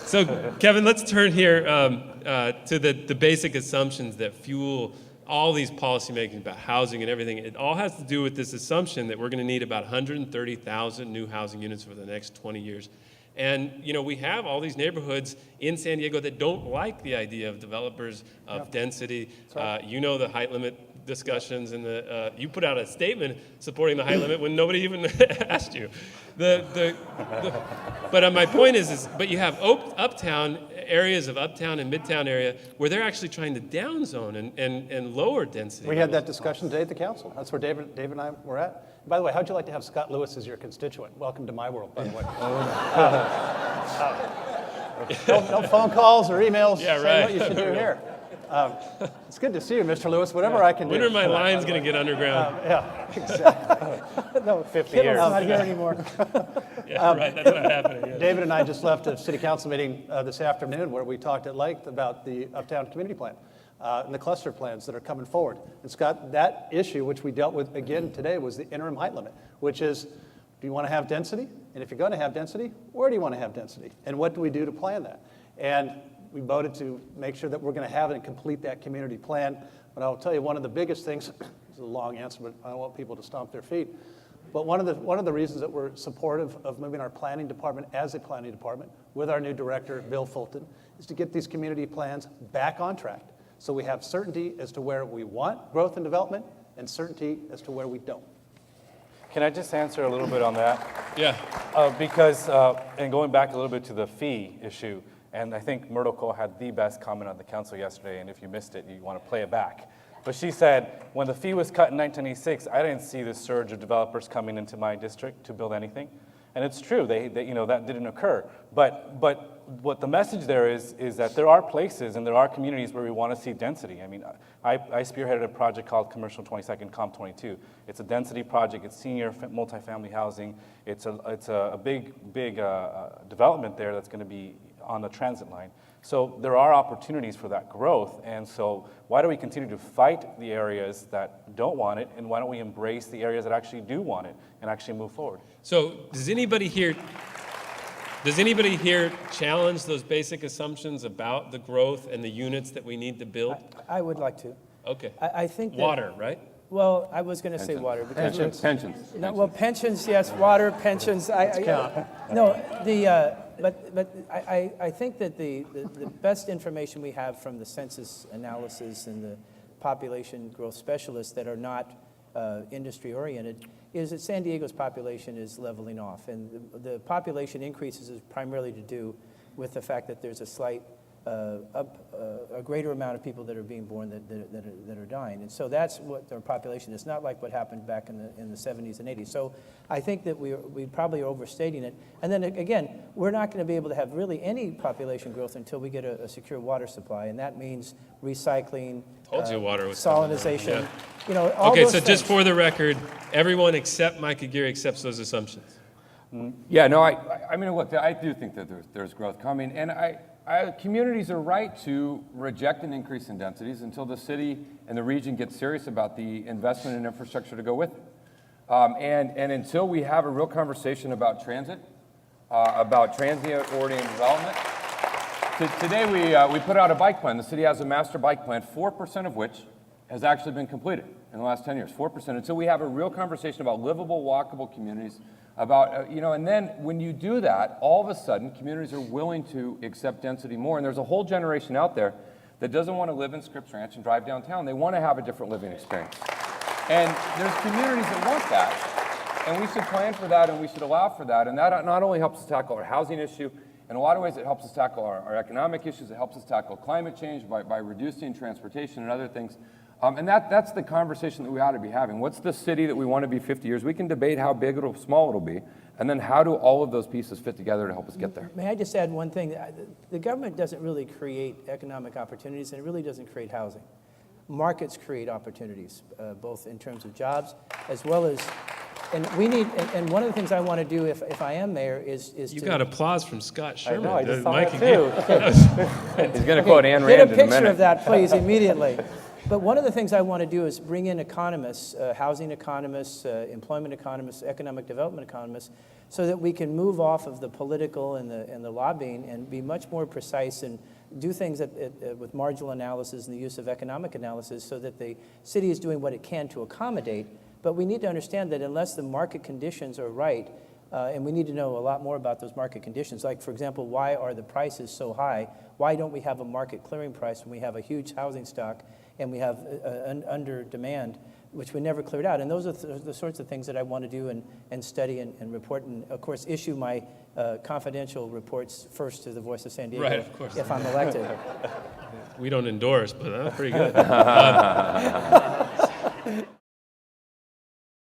So, Kevin, let's turn here to the basic assumptions that fuel all these policymaking about housing and everything. It all has to do with this assumption that we're going to need about 130,000 new housing units for the next 20 years. And, you know, we have all these neighborhoods in San Diego that don't like the idea of developers of density. Right. You know the height limit discussions, and you put out a statement supporting the height limit when nobody even asked you. But my point is, but you have uptown areas of uptown and midtown area where they're actually trying to downzone and lower density. We had that discussion today at the council. That's where David and I were at. By the way, how'd you like to have Scott Lewis as your constituent? Welcome to my world, by the way. No phone calls or emails saying what you should do here. It's good to see you, Mr. Lewis. Whatever I can do. When are my lines going to get underground? Yeah, exactly. No, 50 years. Not here anymore. Right, that's not happening. Yeah. David and I just left a city council meeting this afternoon where we talked at length about the Uptown Community Plan and the cluster plans that are coming forward. And Scott, that issue, which we dealt with again today, was the interim height limit, which is, do you want to have density? And if you're going to have density, where do you want to have density? And what do we do to plan that? And we voted to make sure that we're going to have it and complete that community plan. But I'll tell you, one of the biggest things, it's a long answer, but I don't want people to stomp their feet. But one of the reasons that we're supportive of moving our planning department as a planning department with our new director, Bill Fulton, is to get these community plans back on track. So we have certainty as to where we want growth and development and certainty as to where we don't. Can I just answer a little bit on that? Yeah. Because, and going back a little bit to the fee issue, and I think Myrtle Cole had the best comment on the council yesterday, and if you missed it, you want to play it back. But she said, when the fee was cut in 1986, I didn't see this surge of developers coming into my district to build anything. And it's true, they that didn't occur. But what the message there is that there are places and there are communities where we want to see density. I mean, I spearheaded a project called Commercial 22nd Comp 22. It's a density project. It's senior multifamily housing. It's a big development there that's going to be on the transit line. So there are opportunities for that growth, and so why do we continue to fight the areas that don't want it, and why don't we embrace the areas that actually do want it and actually move forward? So does anybody here challenge those basic assumptions about the growth and the units that we need to build? I would like to. Okay. I think that, Water, right? well, I was going to say water. Because Pensions. No, well, pensions, yes, water, pensions. But I think that the best information we have from the census analysis and the population growth specialists that are not industry oriented is that San Diego's population is leveling off, and the population increases is primarily to do with the fact that there's a slight a greater amount of people that are being born that are dying. And so that's what our population is. Not like what happened back in the 70s and 80s. So I think that we probably are overstating it. And then again, we're not going to be able to have really any population growth until we get a secure water supply. And that means recycling, Told you water was salinization, yeah. You know, all okay, those so things. just for the record, everyone except Mike Aguirre accepts those assumptions. Yeah, no, I mean, look, I do think that there's growth coming, and communities are right to reject an increase in densities until the city and the region get serious about the investment in infrastructure to go with it. And until we have a real conversation about transit, about transient-oriented development. Today we put out a bike plan. The city has a master bike plan, 4% of which has actually been completed in the last 10 years, 4%. Until we have a real conversation about livable, walkable communities, about, and then when you do that, all of a sudden, communities are willing to accept density more. And there's a whole generation out there that doesn't want to live in Scripps Ranch and drive downtown. They want to have a different living experience. And there's communities that want that. And we should plan for that and we should allow for that. And that not only helps us tackle our housing issue, in a lot of ways it helps us tackle our economic issues, it helps us tackle climate change by reducing transportation and other things. And that's the conversation that we ought to be having. What's the city that we want to be 50 years? We can debate how big or small it'll be, and then how do all of those pieces fit together to help us get there? May I just add one thing? The government doesn't really create economic opportunities, and it really doesn't create housing. Markets create opportunities, both in terms of jobs as well as, and we need, and one of the things I want to do if I am mayor is You to got applause from Scott Sherman. I just saw Mike that too. He's going to quote Ayn Rand get a in a picture minute. of that, please, immediately. But one of the things I want to do is bring in economists, housing economists, employment economists, economic development economists, so that we can move off of the political and the lobbying and be much more precise and do things with marginal analysis and the use of economic analysis so that the city is doing what it can to accommodate. But we need to understand that unless the market conditions are right, and we need to know a lot more about those market conditions. Like, for example, why are the prices so high? Why don't we have a market clearing price when we have a huge housing stock and we have under demand, which we never cleared out? And those are the sorts of things that I want to do and study and report, and of course issue my confidential reports first to the Voice of San Diego. Right, of course. If I'm elected. We don't endorse, but that's pretty good.